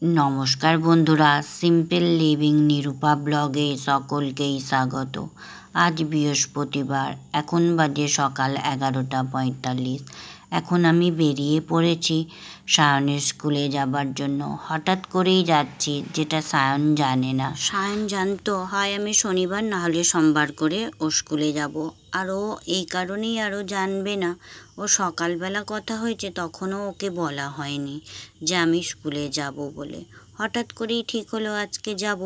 নমস্কার বন্ধুরা, simple living Nirupa ব্লগে সকলকেই স্বাগত। আজ বৃহস্পতিবার, এখন বাজে সকাল 11:45। এখন আমি বেরিয়ে পড়েছি সায়নের স্কুলে যাবার জন্য। হঠাৎ করেই যাচ্ছি, যেটা সায়ন জানে না। সায়ন জানতো হয় আমি শনিবার না হলে সোমবার করে ও স্কুলে যাব, আর ও এই কারণেই আরও জানবে না। ও সকালবেলা কথা হয়েছে, তখনও ওকে বলা হয়নি যে আমি স্কুলে যাব বলে। হঠাৎ করেই ঠিক হলো আজকে যাব,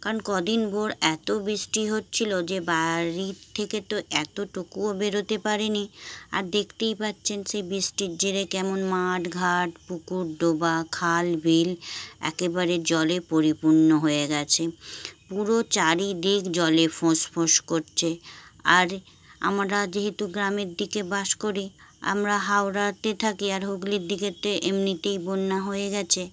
কারণ কদিন ভোর এত বৃষ্টি হচ্ছিল যে বাড়ি থেকে তো এতটুকুও বেরোতে পারিনি। আর দেখতেই পাচ্ছেন সেই বৃষ্টির জেরে কেমন মাঠ ঘাট, পুকুর, ডোবা, খাল, বিল একেবারে জলে পরিপূর্ণ হয়ে গেছে। পুরো চারিদিক জলে ফোঁস করছে। আর আমরা যেহেতু গ্রামের দিকে বাস করি, আমরা হাওড়াতে থাকি, আর হুগলির দিকেতে এমনিতেই বন্যা হয়ে গেছে।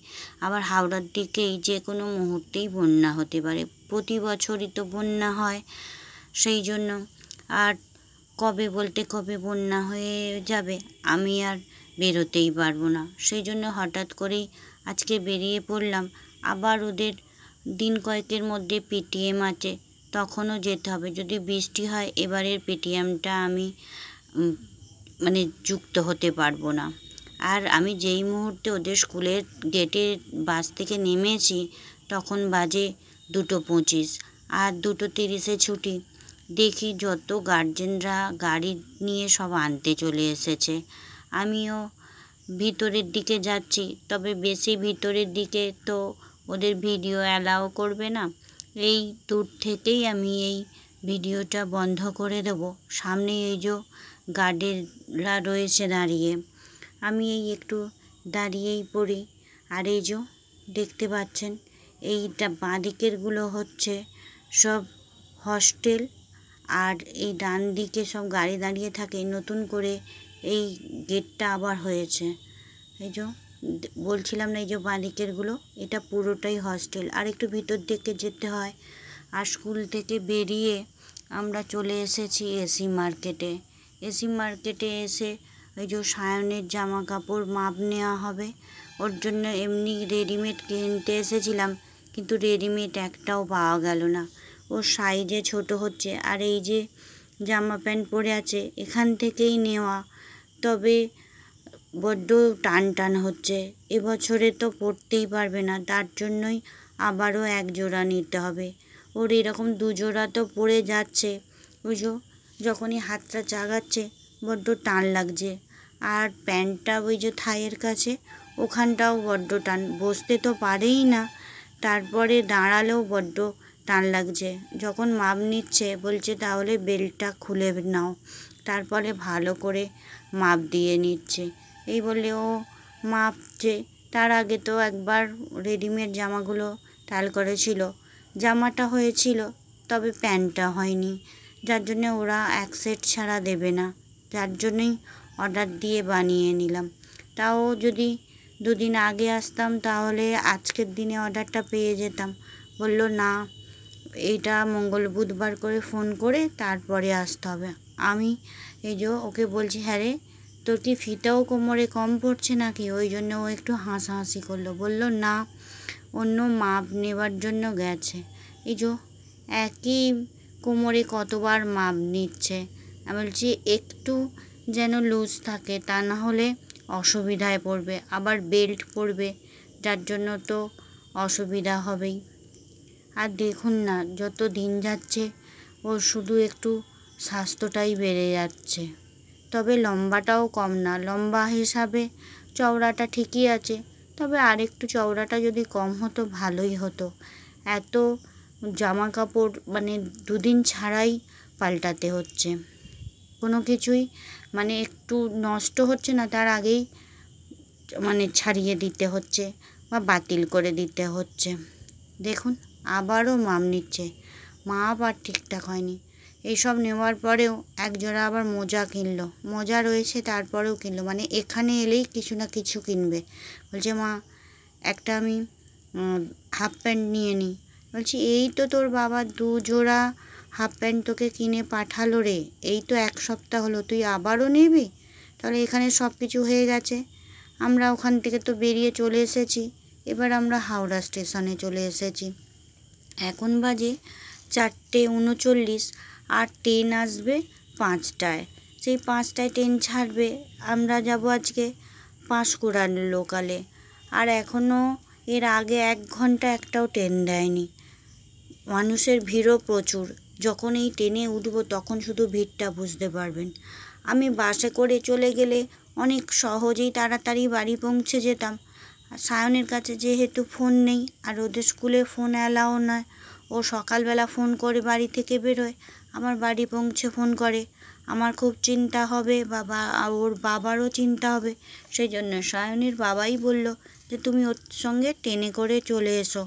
আবার হাওড়ার দিকেই যে কোনো মুহূর্তেই বন্যা হতে পারে, প্রতি বছরই তো বন্যা হয়। সেই জন্য আর কবে বলতে কবে বন্যা হয়ে যাবে আমি আর বেরোতেই পারবো না। সেই জন্য হঠাৎ করেই আজকে বেরিয়ে পড়লাম। আবার ওদের দিন কয়েকের মধ্যে পেটিএম আছে, তখনও যেতে হবে। যদি বৃষ্টি হয় এবারের পেটিএমটা আমি যুক্ত হতে পারবো না। আর আমি যেই মুহূর্তে ওদের স্কুলের গেটের বাস থেকে নেমেছি, তখন বাজে 2:25, আর 2:30 ছুটি। দেখি যত গার্জেনরা গাড়ি নিয়ে সব আনতে চলে এসেছে। আমিও ভিতরের দিকে যাচ্ছি, তবে বেশি ভিতরের দিকে তো ওদের ভিডিও অ্যালাও করবে না। এই দূর থেকেই আমি এই ভিডিওটা বন্ধ করে দেব। সামনে এই যে গার্ডেনরা রয়েছে দাঁড়িয়ে, আমি এই একটু দাঁড়িয়েই পড়ি। আর এই যে দেখতে পাচ্ছেন, এইটা বাঁদিকেরগুলো হচ্ছে সব হস্টেল, আর এই ডান দিকে সব গাড়ি দাঁড়িয়ে থাকে। নতুন করে এই গেটটা আবার হয়েছে। এই যে বলছিলাম না, এই যে বাঁদিকেরগুলো, এটা পুরোটাই হস্টেল। আর একটু ভিতর দিকে যেতে হয়। আর স্কুল থেকে বেরিয়ে আমরা চলে এসেছি এসি মার্কেটে। এসি মার্কেটে এসে ওই যে সায়নের জামা কাপড় মাপ নেওয়া হবে, ওর জন্য এমনি রেডিমেড কিনতে এসেছিলাম, কিন্তু রেডিমেড একটাও পাওয়া গেল না। ওর সাইজে ছোট হচ্ছে। আর এই যে জামা প্যান্ট পরে আছে, এখান থেকেই নেওয়া, তবে বড্ড টান হচ্ছে। এবছরে তো পরতেই পারবে না, তার জন্যই আবারও 1 জোড়া নিতে হবে। ওর এরকম 2 জোড়া তো পরে যাচ্ছে। ওই যে যখনই হাতটা চাগাচ্ছে বড্ড টান লাগছে। আর প্যান্টটা ওই যে থাইয়ের কাছে, ওখানটাও বড্ড টান, বসতে তো পারেই না, তারপরে দাঁড়ালেও বড্ড টান লাগছে। যখন মাপ নিচ্ছে বলছে তাহলে বেল্টটা খুলে নাও, তারপরে ভালো করে মাপ দিয়ে নিচ্ছে। এই বলে ও মাপছে। তার আগে তো একবার রেডিমেড জামাগুলো ট্রায়াল করেছিল, জামাটা হয়েছিল তবে প্যান্টটা হয়নি, যার জন্যে ওরা 1 সেট ছাড়া দেবে না, যার জন্যই অর্ডার দিয়ে বানিয়ে নিলাম। তাও যদি 2 দিন আগে আসতাম তাহলে আজকের দিনে অর্ডারটা পেয়ে যেতাম। বলল না, এইটা মঙ্গল বুধবার করে ফোন করে তারপরে আসতে হবে। আমি এই যে ওকে বলছি, হ্যাঁ রে, তোর কি ফিতাও কোমরে কম পড়ছে নাকি? ওই জন্য ও একটু হাসাহাসি করলো, বলল না, অন্য মাপ নেবার জন্য গেছে। এই যে একই কোমরে কতবার মাপ নিচ্ছে। আমি বলছি একটু যেন লুজ থাকে, তা না হলে অসুবিধায় পড়বে, আবার বেল্ট পরবে, যার জন্য তো অসুবিধা হবেই। আর দেখুন না, যত দিন যাচ্ছে ওর শুধু একটু স্বাস্থ্যটাই বেড়ে যাচ্ছে। তবে লম্বাটাও কম না, লম্বা হিসাবে চওড়াটা ঠিকই আছে, তবে আরেকটু চওড়াটা যদি কম হতো ভালোই হতো। এত জামা কাপড় 2 দিন ছাড়াই পাল্টাতে হচ্ছে, কোনো কিছুই একটু নষ্ট হচ্ছে না, তার আগেই ছাড়িয়ে দিতে হচ্ছে বা বাতিল করে দিতে হচ্ছে। দেখুন আবারও মাপ নিচ্ছে, মাপ আর ঠিকঠাক হয়নি। এইসব নেওয়ার পরেও 1 জোড়া আবার মোজা কিনলো, মোজা রয়েছে তারপরেও কিনলো, এখানে এলেই কিছু না কিছু কিনবে। বলছে মা, একটা আমি হাফ প্যান্ট নিয়ে নিই। বলছি এই তো তোর বাবা 2 জোড়া হাফ প্যান্ট তোকে কিনে পাঠালো রে, এই তো 1 সপ্তাহ হলো, তুই আবারও নিবি? তাহলে এখানে সব কিছু হয়ে গেছে। আমরা ওখান থেকে তো বেরিয়ে চলে এসেছি, এবার আমরা হাওড়া স্টেশনে চলে এসেছি। এখন বাজে 4:39 আর ট্রেন আসবে 5টায়। সেই 5টায় ট্রেন ছাড়বে, আমরা যাব আজকে পাঁশকুড়ার লোকালে। আর এখনও এর আগে 1 ঘন্টা একটাও ট্রেন দেয়নি। মানুষের ভিড়ও প্রচুর। যখন এই ট্রেনে উঠবো তখন শুধু ভিড়টা বুঝতে পারবেন। আমি বাসে করে চলে গেলে অনেক সহজেই তাড়াতাড়ি বাড়ি পৌঁছে যেতাম। আর সায়নের কাছে যেহেতু ফোন নেই, আর ওদের স্কুলে ফোন অ্যালাও নয়, ও সকালবেলা ফোন করে বাড়ি থেকে বেরোয়, আমার বাড়ি পৌঁছে ফোন করে। আমার খুব চিন্তা হবে, ওর বাবারও চিন্তা হবে। সেই জন্য সায়নের বাবাই বলল যে তুমি ওর সঙ্গে ট্রেনে করে চলে এসো,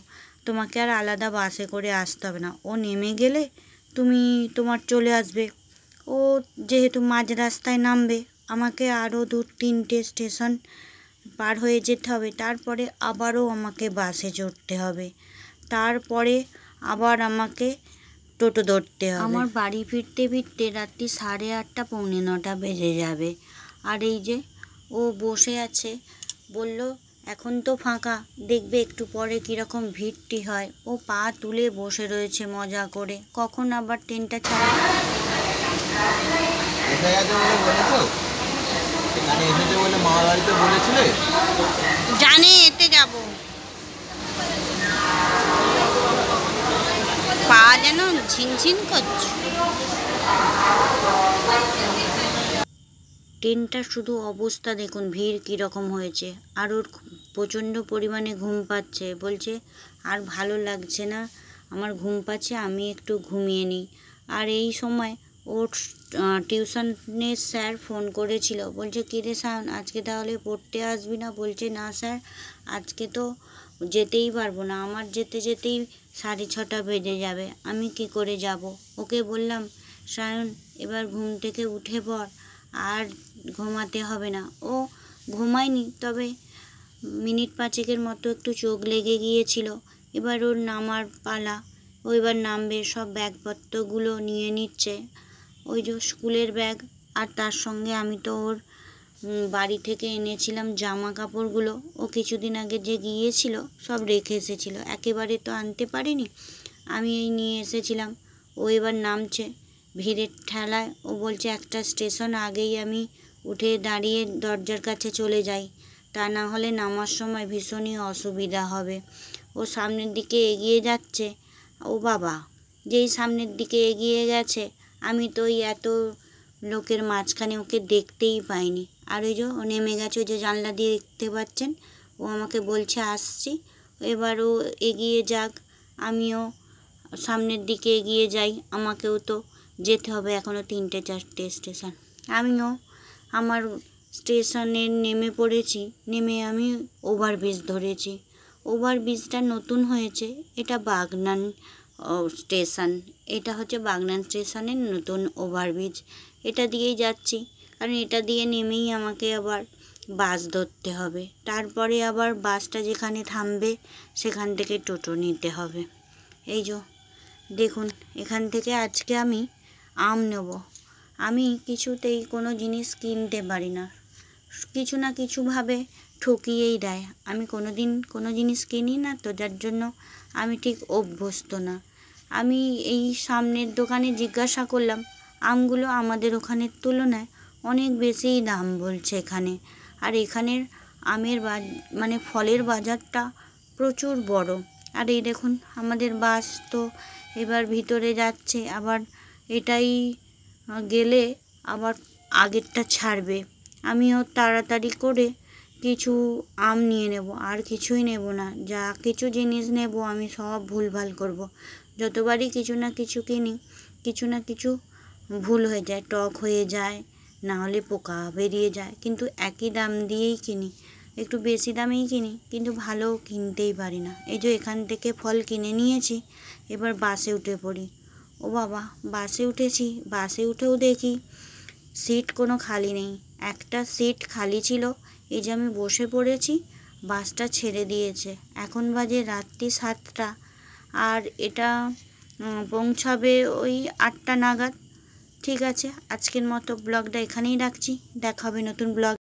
তোমাকে আর আলাদা বাসে করে আসতে হবে না। ও নেমে গেলে তোমার চলে আসবে। ও যেহেতু মাঝ রাস্তায় নামবে, আমাকে আরও 2-3টে স্টেশন পার হয়ে যেতে হবে, তারপরে আবারও আমাকে বাসে চড়তে হবে, তারপরে আবার আমাকে টোটো ধরতে হবে। আমার বাড়ি ফিরতে ফিরতে রাত্রি 8:30 পৌনে 9টা বেজে যাবে। আর এই যে ও বসে আছে, বলল এখন তো ফাঁকা, দেখবে একটু পরে কীরকম ভিড়টি হয়। ও পা তুলে বসে রয়েছে মজা করে, কখন আবার ট্রেনটা ছাড়ে। জানে এতে যাব, পা যেন ঝিনঝিন করছে। ট্রেনটার শুধু অবস্থা দেখুন, ভিড় কীরকম হয়েছে। আর ওর প্রচণ্ড পরিমাণে ঘুম পাচ্ছে, বলছে আর ভালো লাগছে না, আমার ঘুম পাচ্ছে, আমি একটু ঘুমিয়ে নিই। আর এই সময় ওর টিউশনের স্যার ফোন করেছিল, বলছে কী রে সায়ন, আজকে তাহলে পড়তে আসবি না? বলছে না স্যার, আজকে তো যেতেই পারবো না, আমার যেতে যেতেই 6:30 বেজে যাবে, আমি কি করে যাব? ওকে বললাম সায়ন এবার ঘুম থেকে উঠে পড়, আর ঘুমাতে হবে না। ও ঘুমায়নি, তবে মিনিট 5 মতো একটু চোখ লেগে গিয়েছিল। এবার ওর নামার পালা, ও এবার নামবে, সব ব্যাগপত্রগুলো নিয়ে নিচ্ছে, ওই যে স্কুলের ব্যাগ। আর তার সঙ্গে আমি তো ওর বাড়ি থেকে এনেছিলাম জামা কাপড়গুলো, ও কিছুদিন আগে যে গিয়েছিল সব রেখে এসেছিল, একেবারে তো আনতে পারিনি, আমি এই নিয়ে এসেছিলাম। ও এবার নামছে ভিড়ের ঠেলায়। ও বলছে একটা স্টেশন আগেই আমি উঠে দাঁড়িয়ে দরজার কাছে চলে যাই, তা না হলে নামার সময় ভীষণই অসুবিধা হবে। ও সামনের দিকে এগিয়ে যাচ্ছে। ও বাবা, যেই সামনের দিকে এগিয়ে গেছে, আমি তো ওই এত লোকের মাঝখানে ওকে দেখতেই পাইনি। আর ওই যে ও নেমে গেছে, ওই যে জানলা দিয়ে দেখতে পাচ্ছেন, ও আমাকে বলছে আসছি। এবার ও এগিয়ে যাক, আমিও সামনের দিকে এগিয়ে যাই, আমাকেও তো যেতে হবে এখনও 3-4টে স্টেশন। আমিও আমার স্টেশনে নেমে পড়েছি, নেমে আমি ওভারব্রিজ ধরেছি। ওভারব্রিজটা নতুন হয়েছে, এটা বাগনান স্টেশন, এটা হচ্ছে বাগনান স্টেশনের নতুন ওভারব্রিজ। এটা দিয়েই যাচ্ছি, কারণ এটা দিয়ে নেমেই আমাকে আবার বাস ধরতে হবে, তারপরে আবার বাসটা যেখানে থামবে সেখান থেকে টোটো নিতে হবে। এই যে দেখুন, এখান থেকে আজকে আমি আম নেব। আমি কিছুতেই কোনো জিনিস কিনতে পারি না, কিছু না কিছুভাবে ঠকিয়েই দেয়। আমি কোনো জিনিস কিনি না তো, যার জন্য আমি ঠিক অভ্যস্ত না। আমি এই সামনের দোকানে জিজ্ঞাসা করলাম, আমগুলো আমাদের ওখানের তুলনায় অনেক বেশিই দাম বলছে এখানে। আর এখানের আমের মানে ফলের বাজারটা প্রচুর বড়। আর এই দেখুন আমাদের বাস তো এবার ভিতরে যাচ্ছে, আবার এটাই গেলে আবার আগেরটা ছাড়বে। আমিও তাড়াতাড়ি করে কিছু আম নিয়ে নেব, আর কিছুই নেব না। যা কিছু জিনিস নেব আমি সব ভুলভাল করব। যতবারই কিছু না কিছু কিনি, কিছু না কিছু ভুল হয়ে যায়, টক হয়ে যায়, না হলে পোকা বেরিয়ে যায়। কিন্তু একই দাম দিয়েই কিনি, একটু বেশি দামেই কিনি, কিন্তু ভালো কিনতেই পারি না। এই যে এখান থেকে ফল কিনে নিয়েছি, এবার বাসে উঠে পড়ি। ও বাবা, বাসে উঠেছি, বাসে উঠেও দেখি সিট কোনো খালি নেই। একটা সিট খালি ছিল, এই যে আমি বসে পড়েছি, বাসটা ছেড়ে দিয়েছে। এখন বাজে রাত্রি 7টা, আর এটা পৌঁছাবে ওই 8টা নাগাদ। ঠিক আছে, আজকের মতো ব্লগটা এখানেই রাখছি। দেখা হবে নতুন ব্লগ।